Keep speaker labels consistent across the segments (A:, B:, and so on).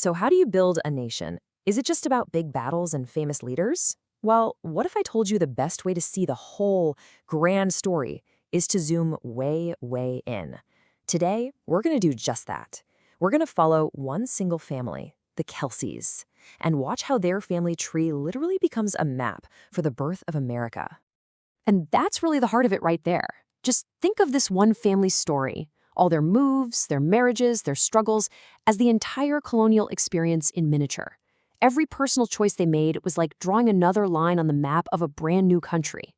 A: So, how do you build a nation? Is it just about big battles and famous leaders? Well, what if I told you the best way to see the whole grand story is to zoom way, way in? Today, we're going to do just that. We're going to follow one single family, the Kelseys, and watch how their family tree literally becomes a map for the birth of America. And that's really the heart of it right there. Just think of this one family's story, all their moves, their marriages, their struggles, as the entire colonial experience in miniature. Every personal choice they made was like drawing another line on the map of a brand new country.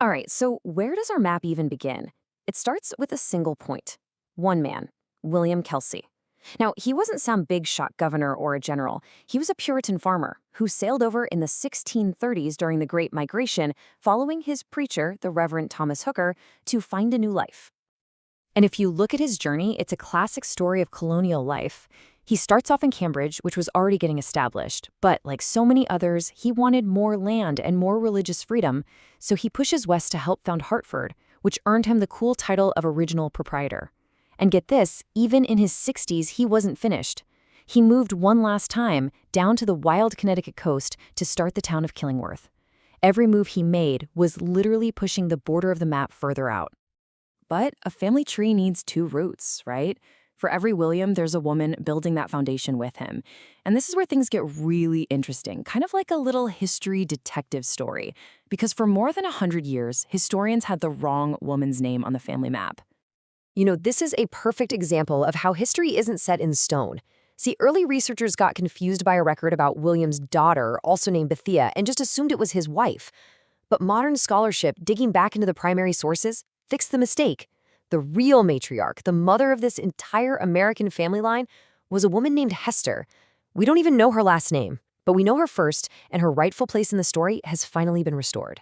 A: All right, so where does our map even begin? It starts with a single point. One man, William Kelsey. Now, he wasn't some big shot governor or a general. He was a Puritan farmer who sailed over in the 1630s during the Great Migration, following his preacher, the Reverend Thomas Hooker, to find a new life. And if you look at his journey, it's a classic story of colonial life. He starts off in Cambridge, which was already getting established, but like so many others, he wanted more land and more religious freedom, so he pushes west to help found Hartford, which earned him the cool title of original proprietor. And get this, even in his 60s, he wasn't finished. He moved one last time down to the wild Connecticut coast to start the town of Killingworth. Every move he made was literally pushing the border of the map further out. But a family tree needs two roots, right? For every William, there's a woman building that foundation with him. And this is where things get really interesting, kind of like a little history detective story. Because for more than 100 years, historians had the wrong woman's name on the family map. You know, this is a perfect example of how history isn't set in stone. See, early researchers got confused by a record about William's daughter, also named Bethia, and just assumed it was his wife. But modern scholarship, digging back into the primary sources, fixed the mistake. The real matriarch, the mother of this entire American family line, was a woman named Hester. We don't even know her last name, but we know her first, and her rightful place in the story has finally been restored.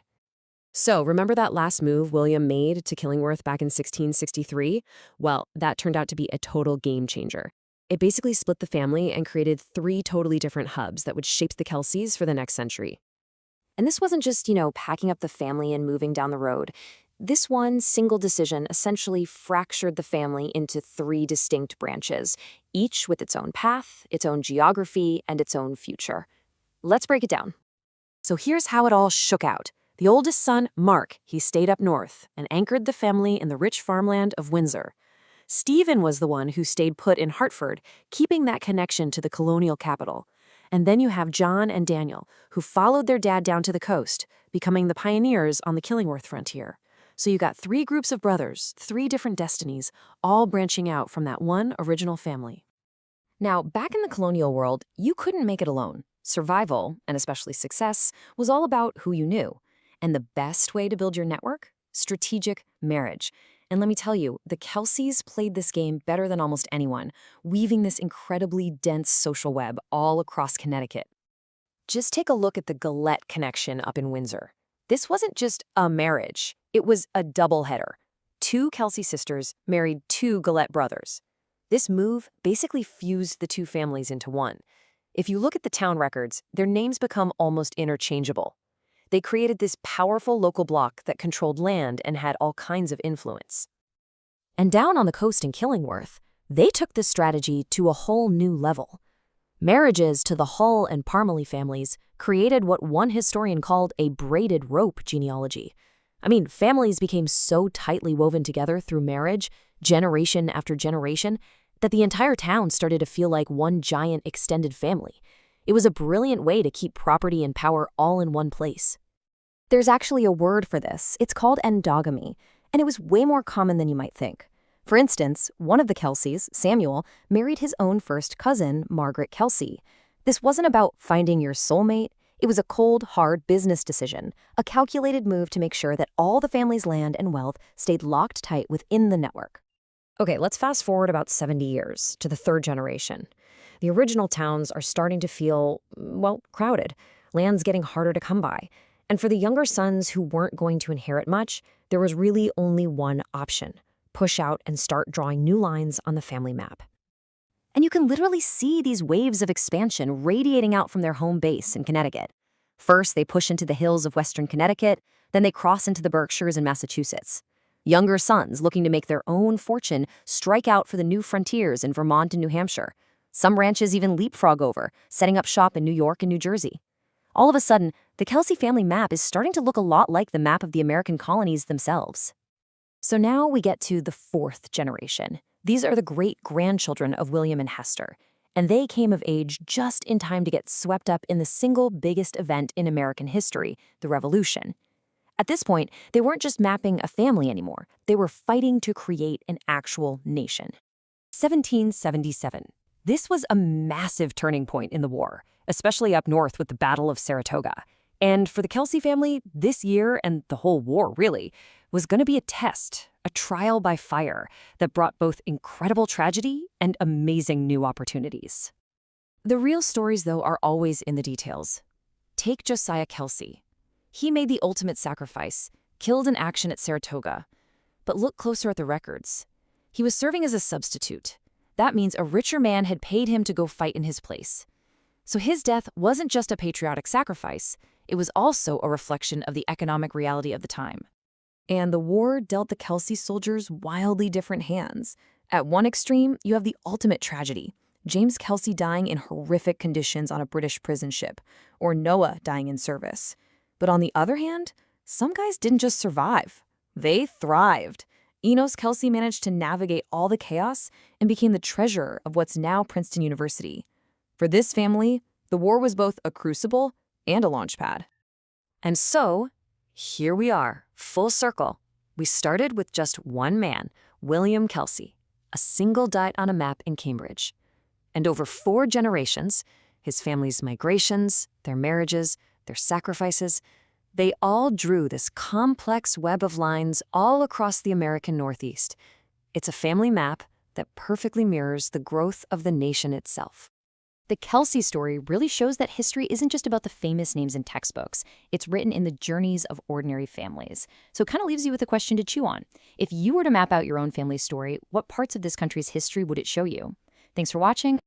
A: So, remember that last move William made to Killingworth back in 1663? Well, that turned out to be a total game changer. It basically split the family and created three totally different hubs that would shape the Kelseys for the next century. And this wasn't just, packing up the family and moving down the road. This one single decision essentially fractured the family into three distinct branches, each with its own path, its own geography, and its own future. Let's break it down. So here's how it all shook out. The oldest son, Mark, he stayed up north and anchored the family in the rich farmland of Windsor. Stephen was the one who stayed put in Hartford, keeping that connection to the colonial capital. And then you have John and Daniel, who followed their dad down to the coast, becoming the pioneers on the Killingworth frontier. So you got three groups of brothers, three different destinies, all branching out from that one original family. Now, back in the colonial world, you couldn't make it alone. Survival, and especially success, was all about who you knew. And the best way to build your network? Strategic marriage. And let me tell you, the Kelseys played this game better than almost anyone, weaving this incredibly dense social web all across Connecticut. Just take a look at the Galette connection up in Windsor. This wasn't just a marriage. It was a doubleheader. Two Kelsey sisters married two Galette brothers. This move basically fused the two families into one. If you look at the town records, their names become almost interchangeable. They created this powerful local bloc that controlled land and had all kinds of influence. And down on the coast in Killingworth, they took this strategy to a whole new level. Marriages to the Hull and Parmalee families created what one historian called a braided rope genealogy. I mean, families became so tightly woven together through marriage, generation after generation, that the entire town started to feel like one giant extended family. It was a brilliant way to keep property and power all in one place. There's actually a word for this. It's called endogamy, and it was way more common than you might think. For instance, one of the Kelseys, Samuel, married his own first cousin, Margaret Kelsey. This wasn't about finding your soulmate. It was a cold, hard business decision, a calculated move to make sure that all the family's land and wealth stayed locked tight within the network. Okay, let's fast forward about 70 years to the third generation. The original towns are starting to feel, crowded. Land's getting harder to come by. And for the younger sons who weren't going to inherit much, there was really only one option: push out and start drawing new lines on the family map. And you can literally see these waves of expansion radiating out from their home base in Connecticut. First, they push into the hills of western Connecticut, then they cross into the Berkshires and Massachusetts. Younger sons looking to make their own fortune strike out for the new frontiers in Vermont and New Hampshire. Some ranches even leapfrog over, setting up shop in New York and New Jersey. All of a sudden, the Kelsey family map is starting to look a lot like the map of the American colonies themselves. So now we get to the fourth generation. These are the great-grandchildren of William and Hester, and they came of age just in time to get swept up in the single biggest event in American history, the Revolution. At this point, they weren't just mapping a family anymore. They were fighting to create an actual nation. 1777. This was a massive turning point in the war, especially up north with the Battle of Saratoga. And for the Kelsey family, this year, and the whole war really, was going to be a test, a trial by fire that brought both incredible tragedy and amazing new opportunities. The real stories, though, are always in the details. Take Josiah Kelsey. He made the ultimate sacrifice, killed in action at Saratoga. But look closer at the records. He was serving as a substitute. That means a richer man had paid him to go fight in his place. So his death wasn't just a patriotic sacrifice, it was also a reflection of the economic reality of the time. And the war dealt the Kelsey soldiers wildly different hands. At one extreme, you have the ultimate tragedy, James Kelsey dying in horrific conditions on a British prison ship, or Noah dying in service. But on the other hand, some guys didn't just survive, they thrived. Enos Kelsey managed to navigate all the chaos and became the treasurer of what's now Princeton University. For this family, the war was both a crucible and a launchpad. And so, here we are, full circle. We started with just one man, William Kelsey, a single dot on a map in Cambridge. And over 4 generations, his family's migrations, their marriages, their sacrifices, they all drew this complex web of lines all across the American Northeast. It's a family map that perfectly mirrors the growth of the nation itself. The Kelsey story really shows that history isn't just about the famous names in textbooks. It's written in the journeys of ordinary families. So it kind of leaves you with a question to chew on. If you were to map out your own family story, what parts of this country's history would it show you? Thanks for watching.